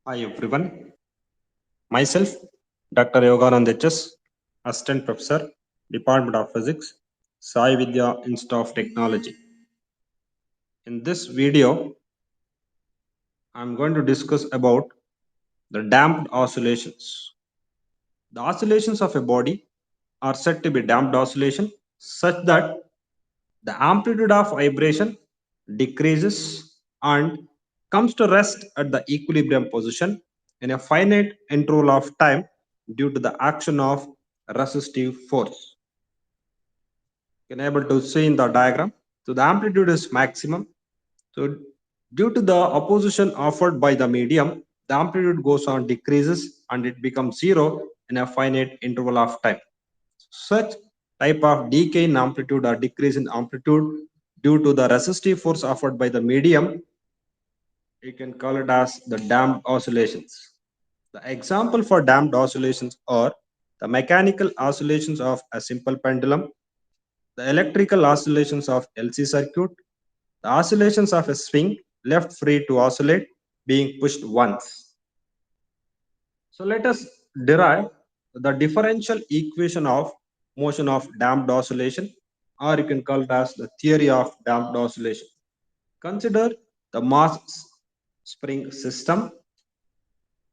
Hi everyone, myself Dr. Yoganand HS, Assistant Professor, Department of Physics, Sai Vidya Institute of Technology. In this video, I am going to discuss about the damped oscillations. The oscillations of a body are said to be damped oscillation such that the amplitude of vibration decreases and comes to rest at the equilibrium position in a finite interval of time due to the action of resistive force. You can able to see in the diagram. So the amplitude is maximum. So due to the opposition offered by the medium, the amplitude goes on decreases and it becomes zero in a finite interval of time. Such type of decay in amplitude or decrease in amplitude due to the resistive force offered by the medium, you can call it as the damped oscillations. The example for damped oscillations are the mechanical oscillations of a simple pendulum, the electrical oscillations of LC circuit, the oscillations of a swing left free to oscillate being pushed once. So let us derive the differential equation of motion of damped oscillation, or you can call it as the theory of damped oscillation. Consider the mass spring system.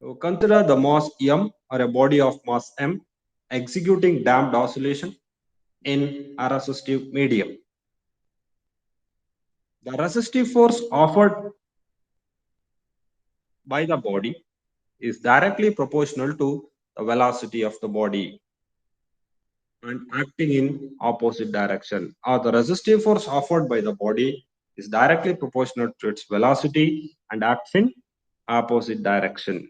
So consider the mass M or a body of mass M executing damped oscillation in a resistive medium. The resistive force offered by the body is directly proportional to the velocity of the body and acting in opposite direction, or the resistive force offered by the body is directly proportional to its velocity and acts in opposite direction.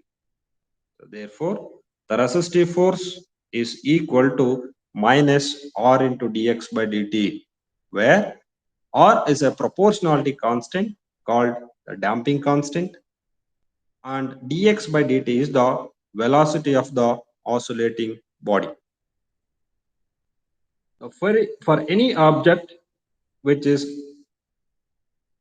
So therefore, the resistive force is equal to minus r into dx by dt, where r is a proportionality constant called the damping constant, and dx by dt is the velocity of the oscillating body. For any object which is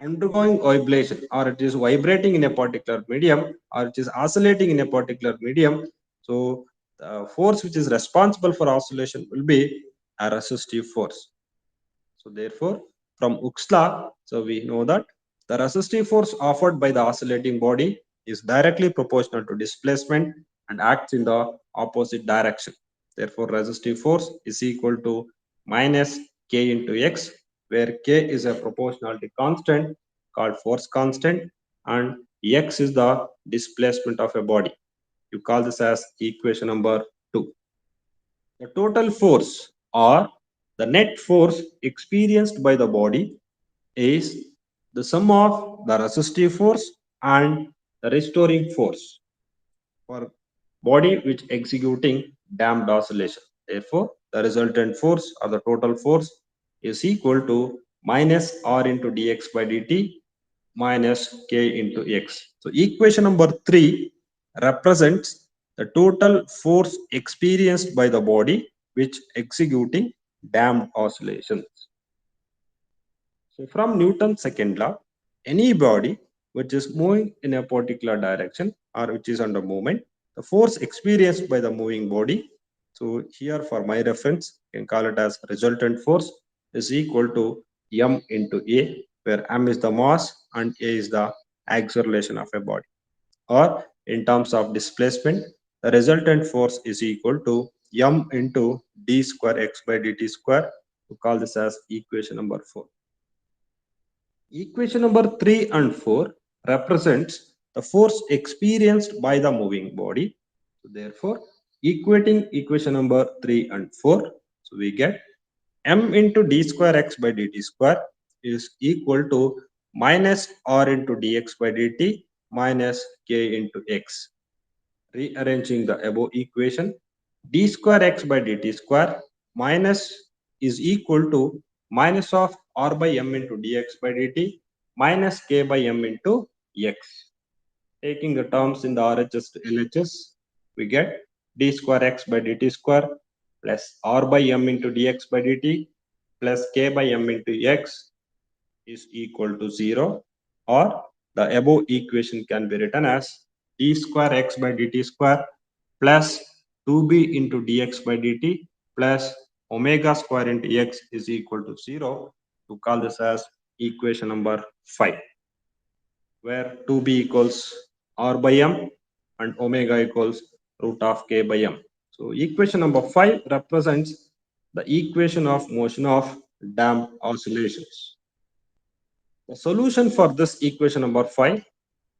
undergoing vibration or it is vibrating in a particular medium or it is oscillating in a particular medium, so the force which is responsible for oscillation will be a resistive force. So therefore, from Hooke's law, so we know that the resistive force offered by the oscillating body is directly proportional to displacement and acts in the opposite direction. Therefore, resistive force is equal to minus k into x, where k is a proportionality constant called force constant and x is the displacement of a body. You call this as equation number 2. The total force or the net force experienced by the body is the sum of the resistive force and the restoring force for body which executing damped oscillation. Therefore, the resultant force or the total force is equal to minus r into dx by dt minus k into x. So equation number 3 represents the total force experienced by the body which executing damped oscillations. So from Newton's second law, any body which is moving in a particular direction or which is under movement, the force experienced by the moving body, so here for my reference, you can call it as resultant force is equal to m into a, where m is the mass and a is the acceleration of a body. Or in terms of displacement, the resultant force is equal to m into d square x by dt square. We call this as equation number 4. Equation number 3 and 4 represents the force experienced by the moving body. So therefore, equating equation number 3 and 4, so we get m into d square x by dt square is equal to minus r into dx by dt minus k into x. Rearranging the above equation, d square x by dt square minus is equal to minus of r by m into dx by dt minus k by m into x. Taking the terms in the RHS to LHS, we get d square x by dt square plus r by m into dx by dt plus k by m into x is equal to 0, or the above equation can be written as d square x by dt square plus 2b into dx by dt plus omega square into x is equal to 0. To call this as equation number 5, where 2b equals r by m and omega equals root of k by m. So equation number 5 represents the equation of motion of damped oscillations. The solution for this equation number 5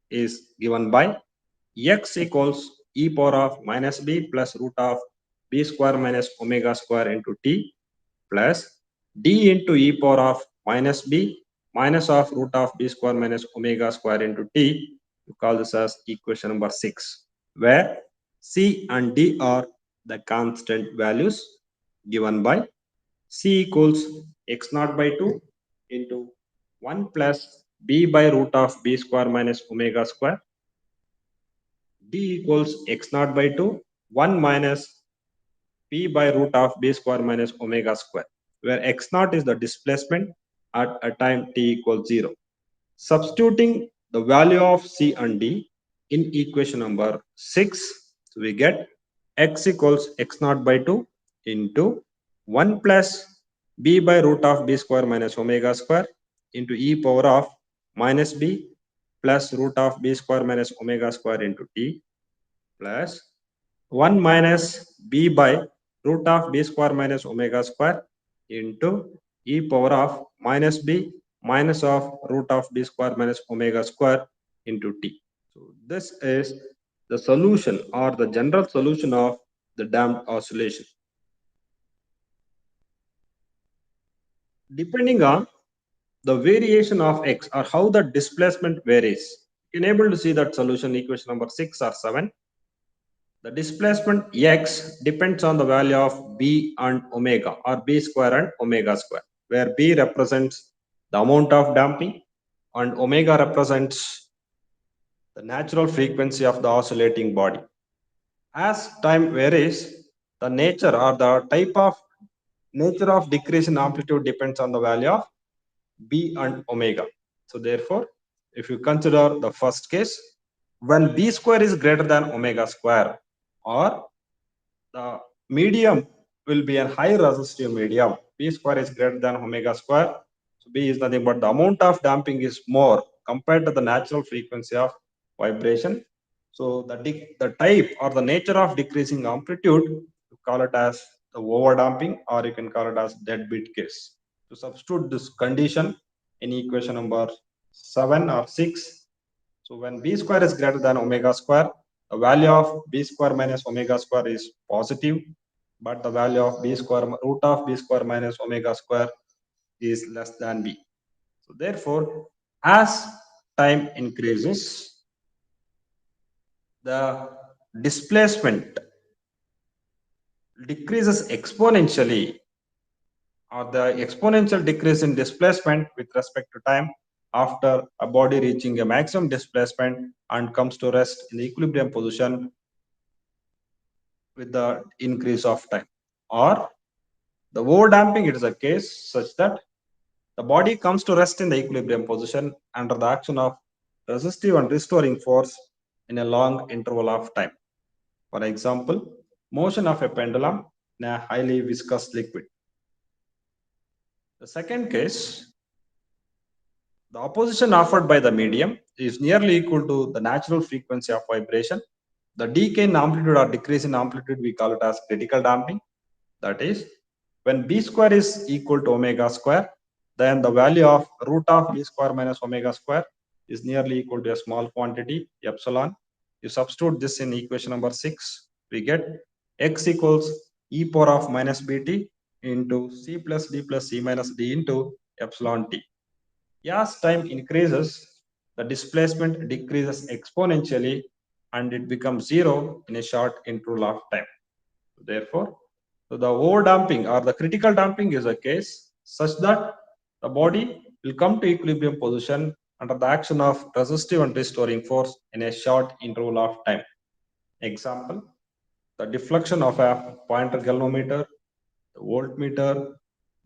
is given by x equals e power of minus b plus root of b square minus omega square into t plus d into e power of minus b minus of root of b square minus omega square into t. We call this as equation number 6, where c and d are the constant values given by c equals x naught by 2 into 1 plus b by root of b square minus omega square, d equals x naught by 2 1 minus p by root of b square minus omega square, where x naught is the displacement at a time t equals 0. Substituting the value of c and d in equation number 6, so we get x equals x naught by 2 into 1 plus b by root of b square minus omega square into e power of minus b plus root of b square minus omega square into t plus 1 minus b by root of b square minus omega square into e power of minus b minus of root of b square minus omega square into t. So this is the solution or the general solution of the damped oscillation. Depending on the variation of x or how the displacement varies, you can able to see that solution equation number 6 or 7. The displacement x depends on the value of b and omega, or b square and omega square, where b represents the amount of damping and omega represents the natural frequency of the oscillating body. As time varies, the nature or the type of nature of decrease in amplitude depends on the value of b and omega. So therefore, if you consider the first case, when b square is greater than omega square, or the medium will be a high resistive medium, b square is greater than omega square, so b is nothing but the amount of damping is more compared to the natural frequency of vibration. So the type or the nature of decreasing amplitude, you call it as the over damping, or you can call it as deadbeat case. To substitute this condition in equation number 7 or 6, so when b square is greater than omega square, the value of b square minus omega square is positive, but the value of b square root of b square minus omega square is less than b. So therefore, as time increases, the displacement decreases exponentially, or the exponential decrease in displacement with respect to time after a body reaching a maximum displacement and comes to rest in the equilibrium position with the increase of time. Or the over damping, it is a case such that the body comes to rest in the equilibrium position under the action of resistive and restoring force in a long interval of time. For example, motion of a pendulum in a highly viscous liquid. The second case, the opposition offered by the medium is nearly equal to the natural frequency of vibration. The decay in amplitude or decrease in amplitude, we call it as critical damping. That is, when b square is equal to omega square, then the value of root of b square minus omega square is nearly equal to a small quantity, epsilon. You substitute this in equation number 6, we get x equals e power of minus bt into c plus d plus c minus d into epsilon t. As time increases, the displacement decreases exponentially and it becomes zero in a short interval of time. Therefore, so the over damping or the critical damping is a case such that the body will come to equilibrium position under the action of resistive and restoring force in a short interval of time. Example, the deflection of a pointer galvanometer, the voltmeter,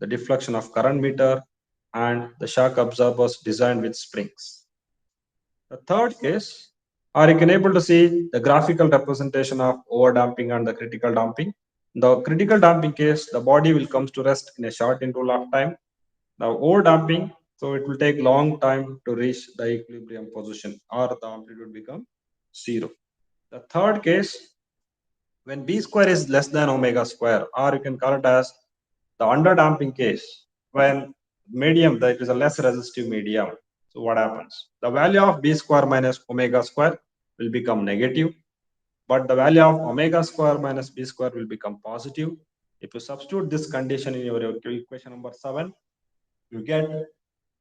the deflection of current meter, and the shock absorbers designed with springs. The third case, Or you can able to see the graphical representation of overdamping and the critical damping. In the critical damping case, the body will comes to rest in a short interval of time. Now overdamping, so it will take long time to reach the equilibrium position or the amplitude become zero. The third case, when B square is less than omega square, or you can call it as the underdamping case, when medium, that is a less resistive medium. So what happens? The value of B square minus omega square will become negative, but the value of omega square minus B square will become positive. If you substitute this condition in your equation number 7, you get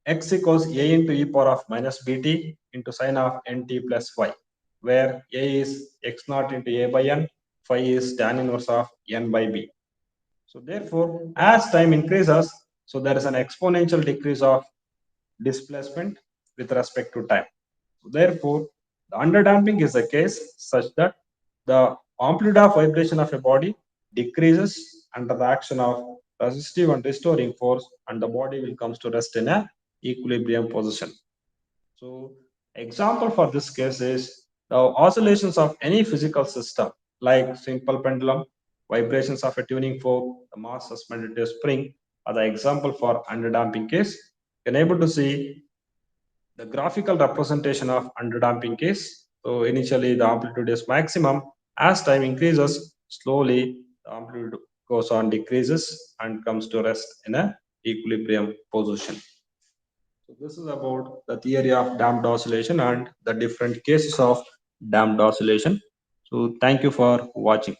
x equals a into e power of minus bt into sine of nt plus phi, where a is x naught into a by n, phi is tan inverse of n by b. So therefore, as time increases, so there is an exponential decrease of displacement with respect to time. So therefore, the underdamping is a case such that the amplitude of vibration of a body decreases under the action of resistive and restoring force, and the body will comes to rest in a equilibrium position. So example for this case is the oscillations of any physical system like simple pendulum, vibrations of a tuning fork, the mass suspended to a spring are the example for underdamping case. You can able to see the graphical representation of underdamping case. So initially the amplitude is maximum. As time increases, slowly the amplitude goes on decreases and comes to rest in a equilibrium position. So this is about the theory of damped oscillation and the different cases of damped oscillation. So thank you for watching.